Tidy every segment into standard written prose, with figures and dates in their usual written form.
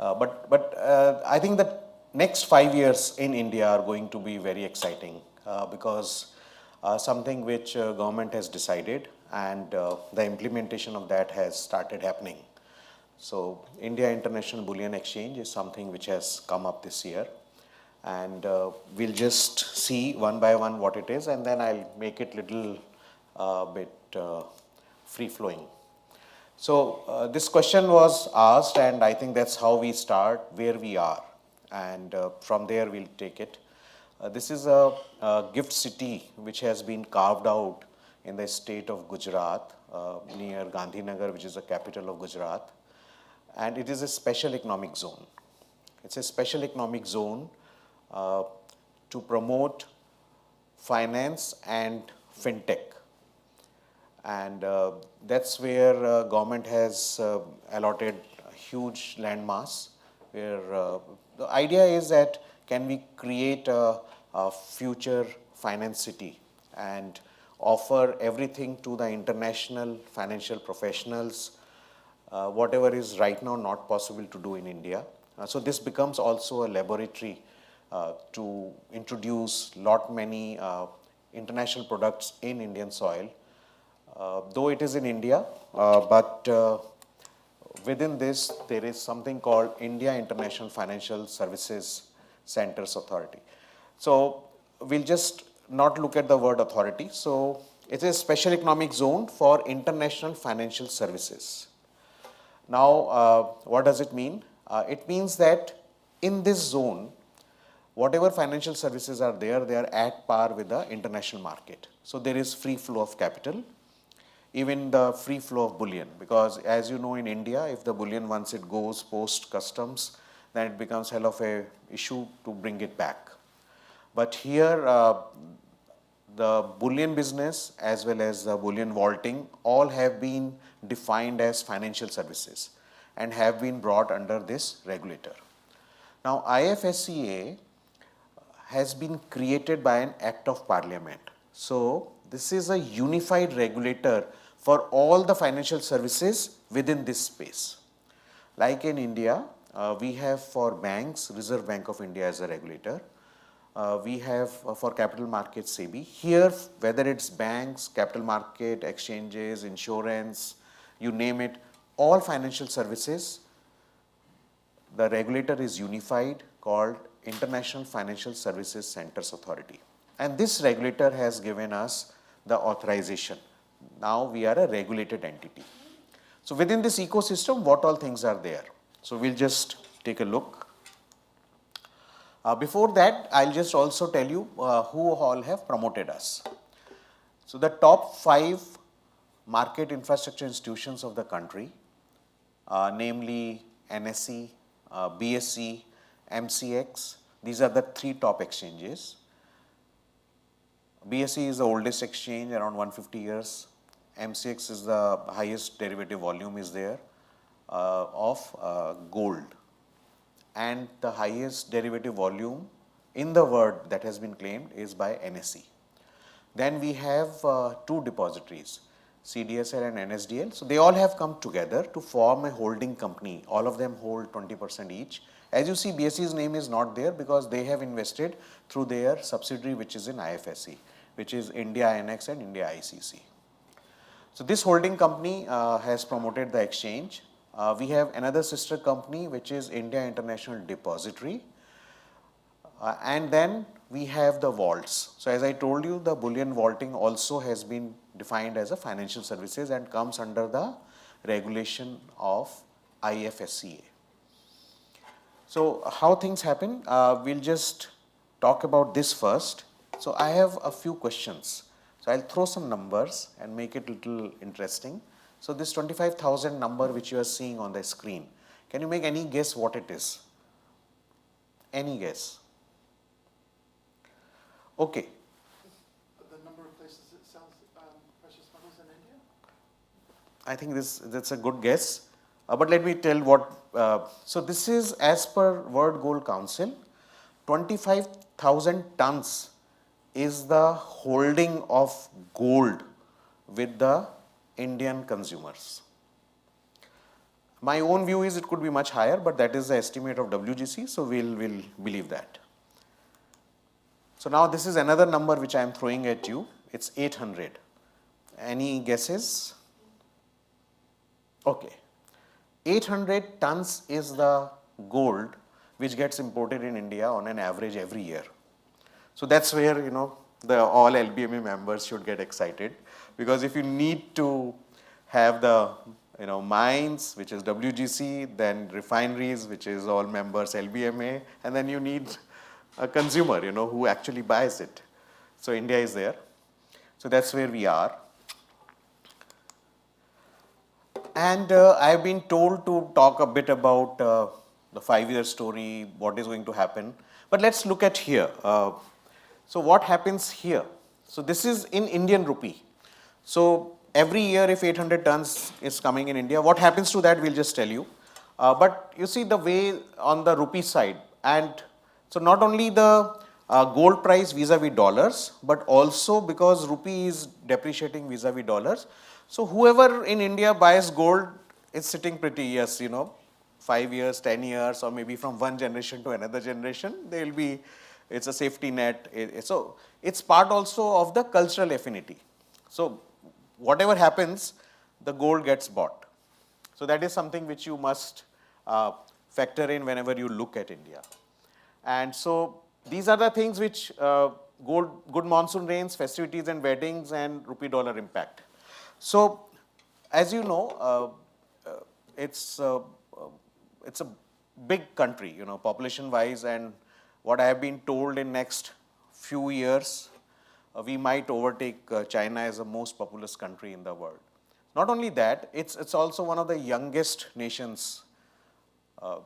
But I think that next 5 years in India are going to be very exciting because something which government has decided and the implementation of that has started happening. So India International Bullion Exchange is something which has come up this year, and we'll just see one by one what it is, and then I'll make it little bit free flowing. So this question was asked, and I think that's how we start where we are, and from there we'll take it. This is a gift city which has been carved out in the state of Gujarat near Gandhinagar, which is the capital of Gujarat, and it is a special economic zone. It's a special economic zone to promote finance and fintech, and that's where government has allotted a huge land mass, where the idea is that can we create a future finance city and offer everything to the international financial professionals, whatever is right now not possible to do in India. So this becomes also a laboratory to introduce many international products in Indian soil. Though it is in India, but within this there is something called India International Financial Services Centers Authority. So we'll just not look at the word authority. So it is a special economic zone for international financial services. Now, what does it mean? It means that in this zone, whatever financial services are there, they are at par with the international market. So there is free flow of capital, even the free flow of bullion, because as you know in India, if the bullion once it goes post customs, then it becomes hell of a issue to bring it back. But here the bullion business as well as the bullion vaulting all have been defined as financial services and have been brought under this regulator. Now IFSCA has been created by an act of parliament. So this is a unified regulator for all the financial services within this space. Like in India, we have for banks, Reserve Bank of India as a regulator. We have for capital markets SEBI. Here, whether it's banks, capital market, exchanges, insurance, you name it, all financial services, the regulator is unified, called International Financial Services Centers Authority. And this regulator has given us the authorization. Now we are a regulated entity. So within this ecosystem, what all things are there? So we'll just take a look. Before that, I'll just also tell you who all have promoted us. So the top 5 market infrastructure institutions of the country, namely NSE, BSE, MCX, these are the 3 top exchanges. BSE is the oldest exchange, around 150 years. MCX is the highest derivative volume is there of gold, and the highest derivative volume in the world that has been claimed is by NSE. Then we have 2 depositories, CDSL and NSDL. So they all have come together to form a holding company. All of them hold 20% each. As you see, BSE's name is not there because they have invested through their subsidiary which is in IFSC, which is India INX and India ICC. So this holding company has promoted the exchange. We have another sister company which is India International Depository, and then we have the vaults. So as I told you, the bullion vaulting also has been defined as a financial services and comes under the regulation of IFSCA. So how things happen, we'll just talk about this first. So I have a few questions. So I'll throw some numbers and make it a little interesting. So this 25,000 number which you are seeing on the screen, can you make any guess what it is? Any guess? Okay. The number of places that sells precious metals in India? I think that's a good guess. But let me tell what, so this is as per World Gold Council, 25,000 tons is the holding of gold with the Indian consumers. My own view is it could be much higher, but that is the estimate of WGC, so we'll believe that. So now this is another number which I am throwing at you. It's 800. Any guesses? Okay. 800 tons is the gold which gets imported in India on an average every year. So that's where, the all LBMA members should get excited, because if you need to have the, mines, which is WGC, then refineries, which is all members LBMA, and then you need a consumer, who actually buys it. So India is there. So that's where we are. And I've been told to talk a bit about the 5-year story, what is going to happen. But let's look at here. So what happens here? So this is in Indian rupee. So every year if 800 tons is coming in India, what happens to that we'll just tell you. But you see the way on the rupee side, and so not only the gold price vis-a-vis dollars, but also because rupee is depreciating vis-a-vis dollars. So whoever in India buys gold is sitting pretty, yes, 5 years, 10 years, or maybe from one generation to another generation, they will be, it's a safety net. So it's part also of the cultural affinity. So whatever happens, the gold gets bought. So that is something which you must factor in whenever you look at India. And so these are the things which good monsoon rains, festivities and weddings, and rupee dollar impact. So as you know, it's a big country, population wise, and what I have been told in next few years, we might overtake China as the most populous country in the world. Not only that, it's also one of the youngest nations.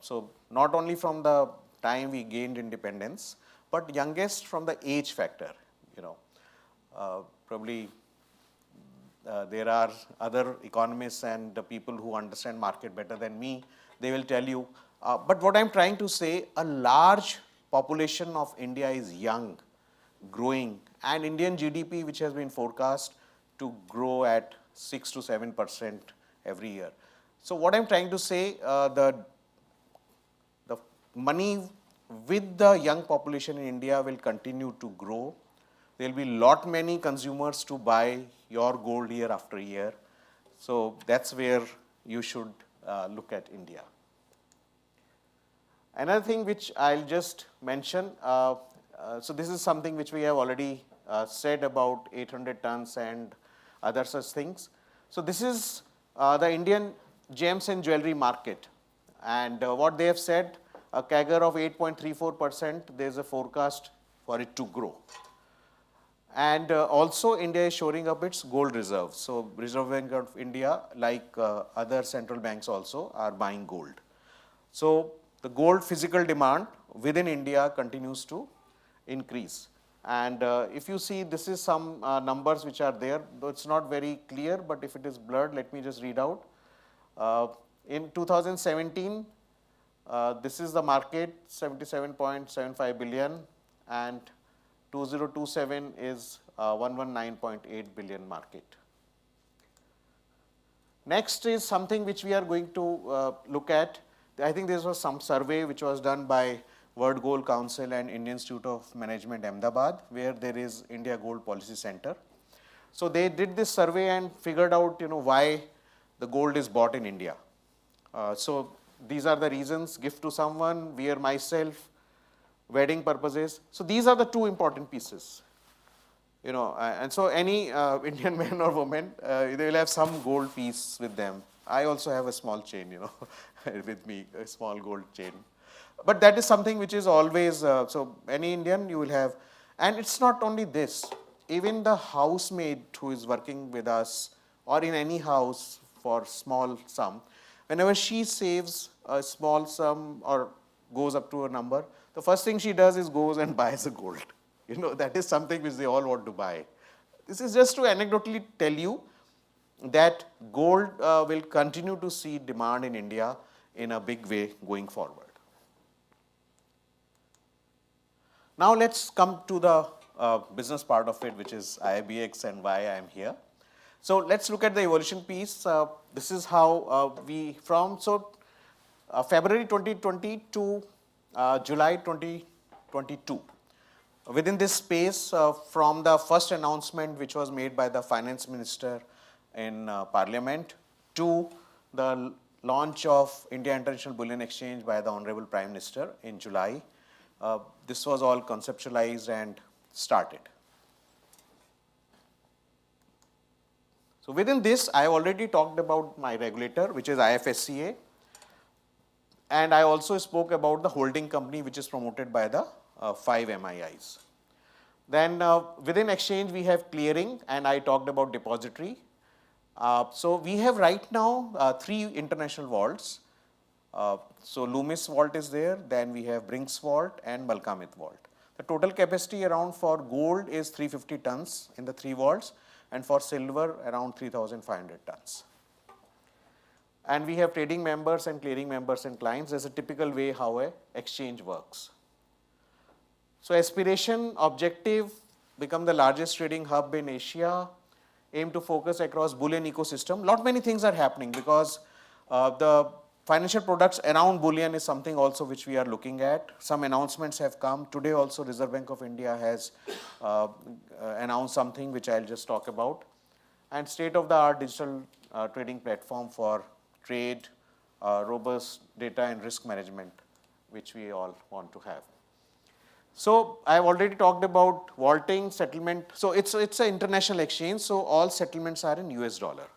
So not only from the time we gained independence, but youngest from the age factor. Probably there are other economists and the people who understand market better than me. They will tell you. But what I'm trying to say, a large population of India is young, growing, and Indian GDP, which has been forecast to grow at 6 to 7% every year. So what I'm trying to say, the money with the young population in India will continue to grow. There will be lot many consumers to buy your gold year after year. So that's where you should look at India. Another thing which I'll just mention, so this is something which we have already said about 800 tons and other such things. So this is the Indian gems and jewelry market, and what they have said, a CAGR of 8.34%, there is a forecast for it to grow. And also India is shoring up its gold reserves. So Reserve Bank of India, like other central banks also, are buying gold. So the gold physical demand within India continues to increase. And if you see, this is some numbers which are there, though it's not very clear, but if it is blurred, let me just read out. In 2017, this is the market, 77.75 billion, and 2027 is 119.8 billion market. Next is something which we are going to look at. I think this was some survey which was done by World Gold Council and Indian Institute of Management, Ahmedabad, where there is India Gold Policy Center. So they did this survey and figured out, why the gold is bought in India. So these are the reasons: gift to someone, wear myself, wedding purposes. So these are the two important pieces. And so any Indian man or woman, they will have some gold piece with them. I also have a small chain, with me, a small gold chain. But that is something which is always, so any Indian you will have. And it's not only this, even the housemaid who is working with us or in any house for small sum, whenever she saves a small sum or goes up to a number, the first thing she does is goes and buys a gold. That is something which they all want to buy. This is just to anecdotally tell you that gold will continue to see demand in India in a big way going forward. Now let's come to the business part of it, which is IIBX and why I am here. So let's look at the evolution piece. This is how February 2020 to July 2022. Within this space, from the first announcement which was made by the finance minister in parliament to the launch of India International Bullion Exchange by the Honorable Prime Minister in July, this was all conceptualized and started. So within this, I have already talked about my regulator, which is IFSCA, and I also spoke about the holding company, which is promoted by the 5 MIIs. Then within exchange, we have clearing, and I talked about depository. So we have right now 3 international vaults. So Loomis vault is there, then we have Brinks vault and Malkamit vault. The total capacity around for gold is 350 tons in the 3 vaults, and for silver around 3,500 tons. And we have trading members and clearing members and clients. There's a typical way how a exchange works. So aspiration, objective, become the largest trading hub in Asia, aim to focus across bullion ecosystem. Lot many things are happening because the financial products around bullion is something also which we are looking at. Some announcements have come. Today also Reserve Bank of India has announced something which I'll just talk about. And state-of-the-art digital trading platform for trade, robust data and risk management, which we all want to have. So I have already talked about vaulting, settlement. So it's an international exchange, so all settlements are in US dollar.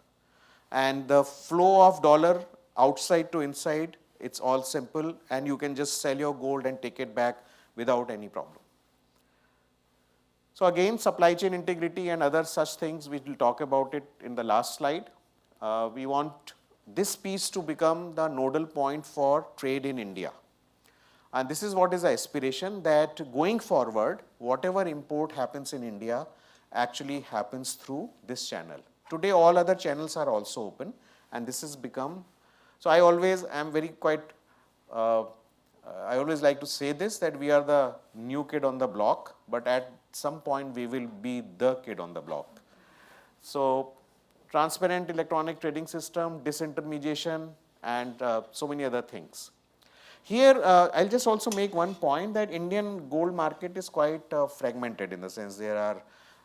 And the flow of dollar outside to inside, it's all simple, and you can just sell your gold and take it back without any problem. So again, supply chain integrity and other such things, we will talk about it in the last slide. We want this piece to become the nodal point for trade in India. And this is what is the aspiration, that going forward, whatever import happens in India actually happens through this channel. Today, all other channels are also open, and this has become, so I always am very quite, I always like to say this, that we are the new kid on the block, but at some point we will be the kid on the block. So transparent electronic trading system, disintermediation, and so many other things. Here, I'll just also make one point that Indian gold market is quite fragmented, in the sense there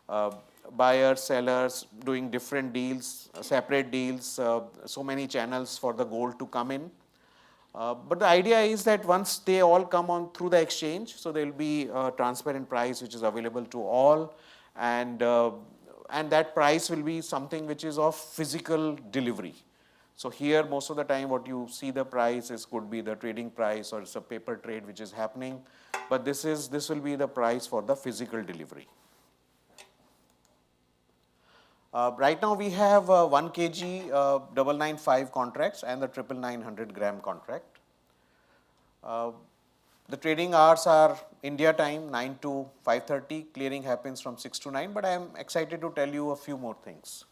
are buyers, sellers doing different deals, separate deals, so many channels for the gold to come in. But the idea is that once they all come on through the exchange, so there will be a transparent price which is available to all, and that price will be something which is of physical delivery. So here, most of the time what you see the price is could be the trading price, or it's a paper trade which is happening, but this will be the price for the physical delivery. Right now we have 1 kg 995 contracts and the 999 gram contract. The trading hours are India time 9 to 5:30, clearing happens from 6 to 9, but I am excited to tell you a few more things.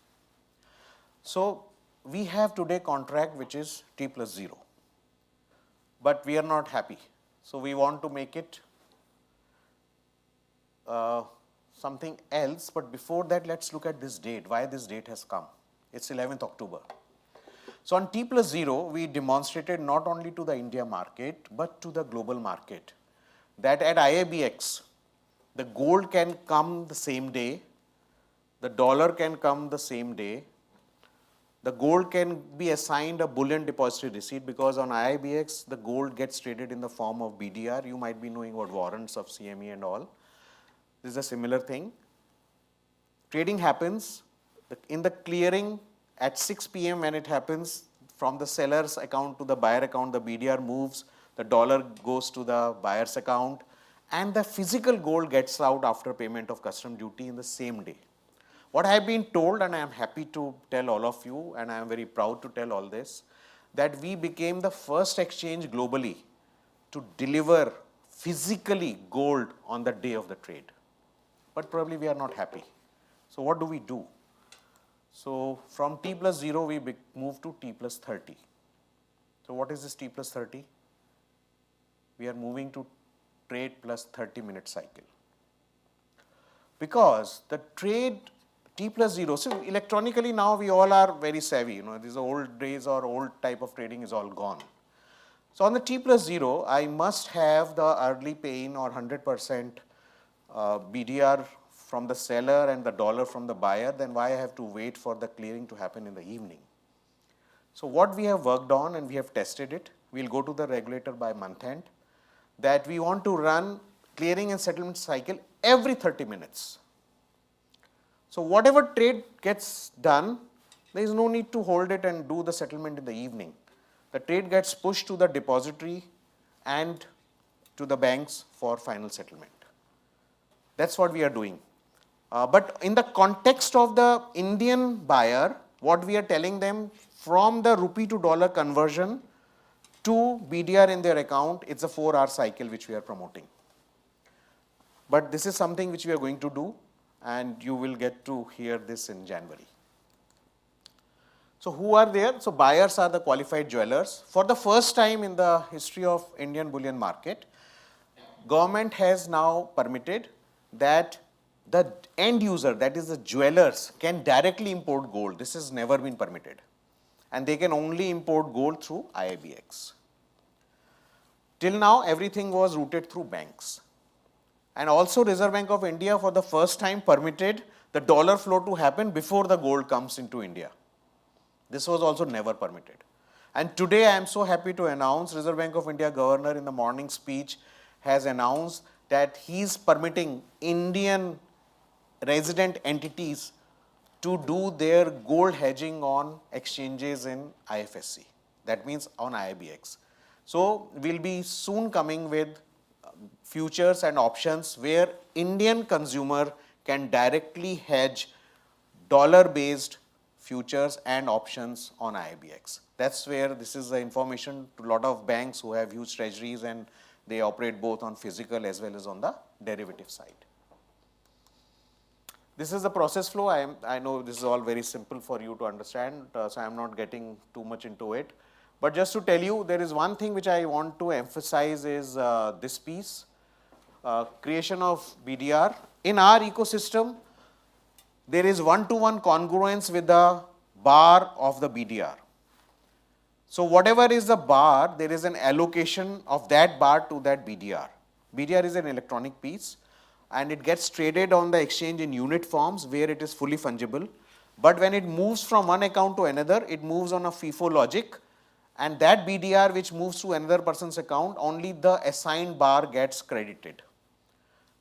So we have today contract which is T plus 0, but we are not happy. So we want to make it something else, but before that let's look at this date, why this date has come. It's 11th October. So on T plus 0, we demonstrated not only to the India market, but to the global market, that at IIBX, the gold can come the same day, the dollar can come the same day, the gold can be assigned a bullion depository receipt, because on IIBX, the gold gets traded in the form of BDR. You might be knowing what warrants of CME and all. This is a similar thing. Trading happens in the clearing at 6 p.m. when it happens, from the seller's account to the buyer account, the BDR moves, the dollar goes to the buyer's account, and the physical gold gets out after payment of custom duty in the same day. What I have been told, and I am happy to tell all of you, and I am very proud to tell all this, that we became the first exchange globally to deliver physically gold on the day of the trade. But probably we are not happy. So what do we do? So from T plus 0, we move to T plus 30. So what is this T plus 30? We are moving to trade plus 30-minute cycle. Because the trade T plus 0. So electronically now we all are very savvy. You know, these old days or old type of trading is all gone. So on the T plus 0, I must have the early pay-in or 100% BDR from the seller and the dollar from the buyer. Then why I have to wait for the clearing to happen in the evening? So what we have worked on and we have tested it, we'll go to the regulator by month end, that we want to run clearing and settlement cycle every 30 minutes. So whatever trade gets done, there is no need to hold it and do the settlement in the evening. The trade gets pushed to the depository and to the banks for final settlement. That's what we are doing. But in the context of the Indian buyer, what we are telling them, from the rupee to dollar conversion to BDR in their account, it's a 4-hour cycle which we are promoting. But this is something which we are going to do, and you will get to hear this in January. So who are there? So buyers are the qualified jewelers. For the first time in the history of Indian bullion market, government has now permitted that the end user, that is the jewelers, can directly import gold. This has never been permitted. And they can only import gold through IIBX. Till now, everything was routed through banks. And also Reserve Bank of India for the first time permitted the dollar flow to happen before the gold comes into India. This was also never permitted. And today I am so happy to announce Reserve Bank of India Governor in the morning speech has announced that he is permitting Indian resident entities to do their gold hedging on exchanges in IFSC. That means on IIBX. So we'll be soon coming with futures and options where Indian consumer can directly hedge dollar-based futures and options on IIBX. That's where this is the information to a lot of banks who have huge treasuries and they operate both on physical as well as on the derivative side. This is the process flow. I know this is all very simple for you to understand, so I am not getting too much into it. But just to tell you, there is one thing which I want to emphasize is this piece, creation of BDR. In our ecosystem, there is one-to-one congruence with the bar of the BDR. So whatever is the bar, there is an allocation of that bar to that BDR. BDR is an electronic piece, and it gets traded on the exchange in unit forms where it is fully fungible. But when it moves from one account to another, it moves on a FIFO logic, and that BDR which moves to another person's account, only the assigned bar gets credited.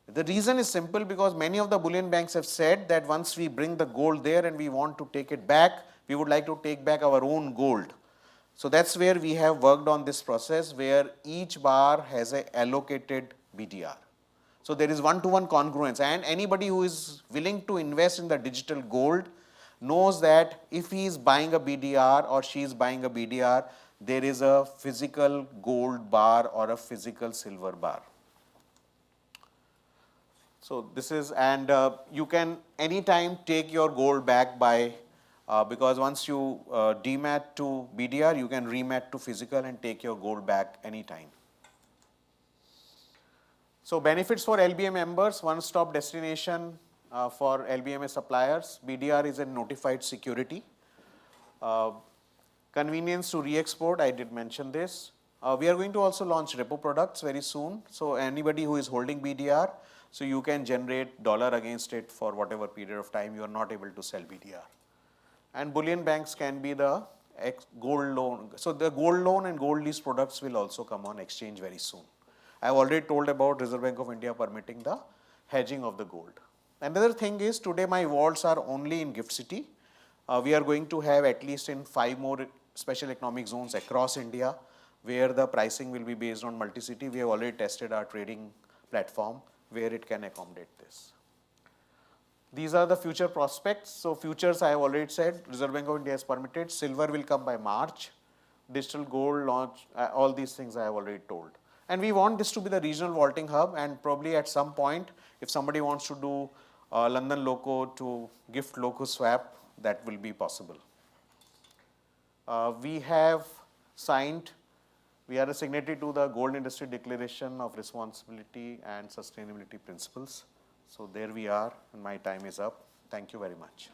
The reason is simple, because many of the bullion banks have said that once we bring the gold there and we want to take it back, we would like to take back our own gold. So that's where we have worked on this process where each bar has an allocated BDR. So there is one-to-one congruence, and anybody who is willing to invest in the digital gold knows that if he is buying a BDR or she is buying a BDR, there is a physical gold bar or a physical silver bar. So this is, and you can anytime take your gold back by, because once you demat to BDR, you can remat to physical and take your gold back anytime. So benefits for LBMA members, one-stop destination for LBMA suppliers. BDR is a notified security. Convenience to re-export, I did mention this. We are going to also launch repo products very soon. So anybody who is holding BDR, so you can generate dollar against it for whatever period of time you are not able to sell BDR. And bullion banks can be the gold loan. So the gold loan and gold lease products will also come on exchange very soon. I have already told about Reserve Bank of India permitting the hedging of the gold. Another thing is, today my vaults are only in GIFT City. We are going to have at least in 5 more special economic zones across India where the pricing will be based on multi-city. We have already tested our trading platform where it can accommodate this. These are the future prospects. So futures I have already said, Reserve Bank of India has permitted. Silver will come by March. Digital gold launch, all these things I have already told. And we want this to be the regional vaulting hub, and probably at some point, if somebody wants to do London Loco to GIFT Loco swap, that will be possible. We have signed, we are a signatory to the Gold Industry Declaration of Responsibility and Sustainability Principles. So there we are, and my time is up. Thank you very much.